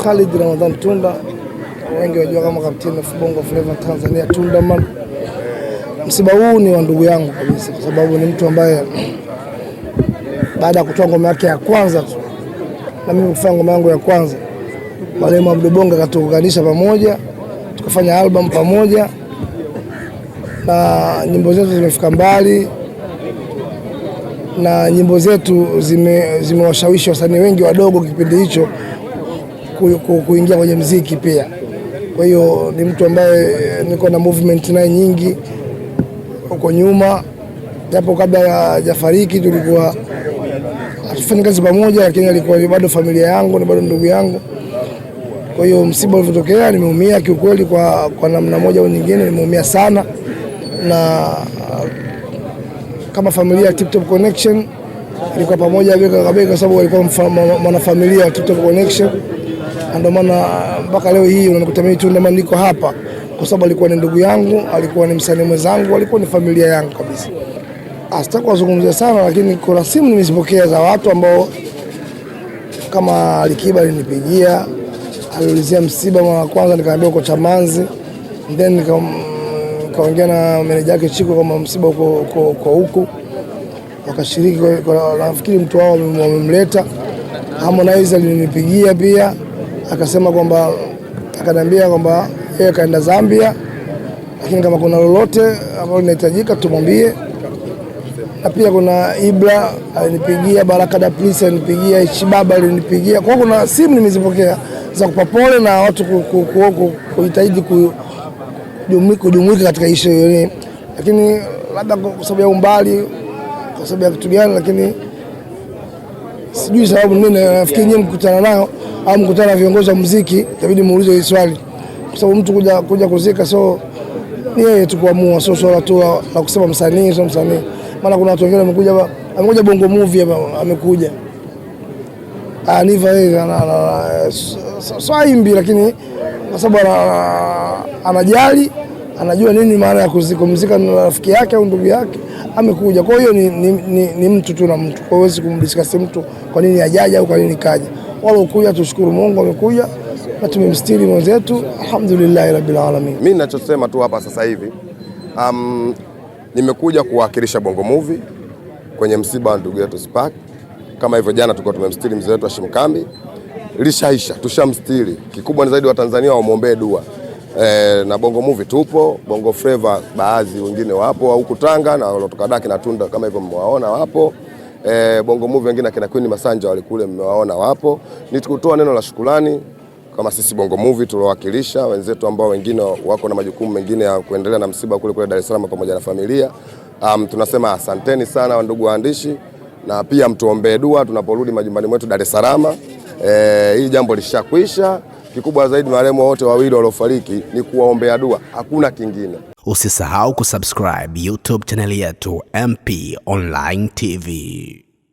Khalid Ramadhan Tunda, wengi wajua kama kapteni wa Bongo Flava Tanzania Tundaman. Msiba huu ni wa ndugu yangu kabisa, kwa sababu ni mtu ambaye baada ya kutoa ngoma yake ya kwanza tu na mimi kufanya ngoma yangu ya kwanza, Mwalimu Abdul Bonga katuunganisha pamoja, tukafanya album pamoja na nyimbo zetu zimefika mbali, na nyimbo zetu zimewashawishi wasanii wengi wadogo kipindi hicho kuingia kwenye muziki pia. Kwa hiyo ni mtu ambaye niko na movement naye nyingi huko nyuma, japo kabla hajafariki tulikuwa tufanye kazi pamoja, lakini alikuwa bado familia yangu, ni bado ndugu yangu. Kwa hiyo msiba ulivyotokea nimeumia kiukweli, kwa namna moja au nyingine nimeumia sana, na kama familia ya Tip Top Connection ilikuwa pamoja bega kwa bega, kwa sababu walikuwa mwanafamilia wa Tip Top Connection. Ndio maana mpaka leo hii unakuta mimi Tundaman niko hapa, kwa sababu alikuwa ni ndugu yangu, alikuwa ni msanii mwenzangu, alikuwa ni familia yangu kabisa. Sitaki kuzungumzia sana, lakini kuna simu nimezipokea za watu ambao kama Alikiba alinipigia, aliulizia msiba mara kwanza, nikamwambia uko Chamanzi, then nikaongea na meneja yake Chiko kama msiba uko huko, wakashiriki. Nafikiri mtu wao wamemleta. Harmonize alinipigia pia, akasema kwamba, akaniambia kwamba yeye kaenda Zambia, lakini kama kuna lolote ambalo linahitajika tumwambie. Na pia kuna Ibra alinipigia, Baraka da Prince alinipigia, Ichibaba alinipigia. Kwa kuna simu nimezipokea za kupapole na watu kujitahidi kujumuika katika ishu hiyo, lakini labda kwa sababu ya umbali, kwa sababu ya kitu gani, lakini sijui sababu nini. Nafikiri nyinyi mkutana nao au mkutana na viongozi wa muziki, itabidi muulize hili swali, kwa sababu mtu kuja kuzika so ni yeye tu kuamua, sio swala tu la kusema msanii sio msanii. Maana kuna watu wengine amekuja Bongo Movie amekuja Niva yeye swaimbi, lakini kwa sababu anajali, anajua nini maana ya kuzika na rafiki yake au ndugu yake, amekuja. Kwa hiyo ni mtu tu na mtu, kwa hiyo huwezi kumdiscuss mtu kwa nini hajaja au kwa nini kaja. Wala ukuja, tushukuru Mungu amekuja na tumemstiri mwenzetu, alhamdulillah rabbil alamin. Mimi ninachosema tu hapa sasa hivi, nimekuja kuwakilisha Bongo Movie kwenye msiba wa ndugu yetu Spark. Kama hivyo jana tulikuwa tumemstiri mzee wetu Hashim Kambi, lishaisha, tushamstiri. Kikubwa ni zaidi wa Tanzania wamuombee dua. Na Bongo Movie tupo, Bongo Flava baadhi wengine wapo huku Tanga, na walotoka Daki na Tunda kama hivyo mmewaona wapo. Bongo Movie wengine akina Queen Masanja walikule mmewaona wapo. Nitukutoa neno la shukrani kama sisi Bongo Movie tulowakilisha wenzetu ambao wengine wako na majukumu mengine ya kuendelea na msiba kule Dar es Salaam pamoja na familia. Tunasema asanteni sana ndugu waandishi, na pia mtuombee dua tunaporudi majumbani mwetu Dar es Salaam. Hili jambo lishakwisha. Kikubwa zaidi marehemu wote wawili waliofariki ni kuwaombea dua, hakuna kingine. Usisahau kusubscribe YouTube channel yetu MP Online TV.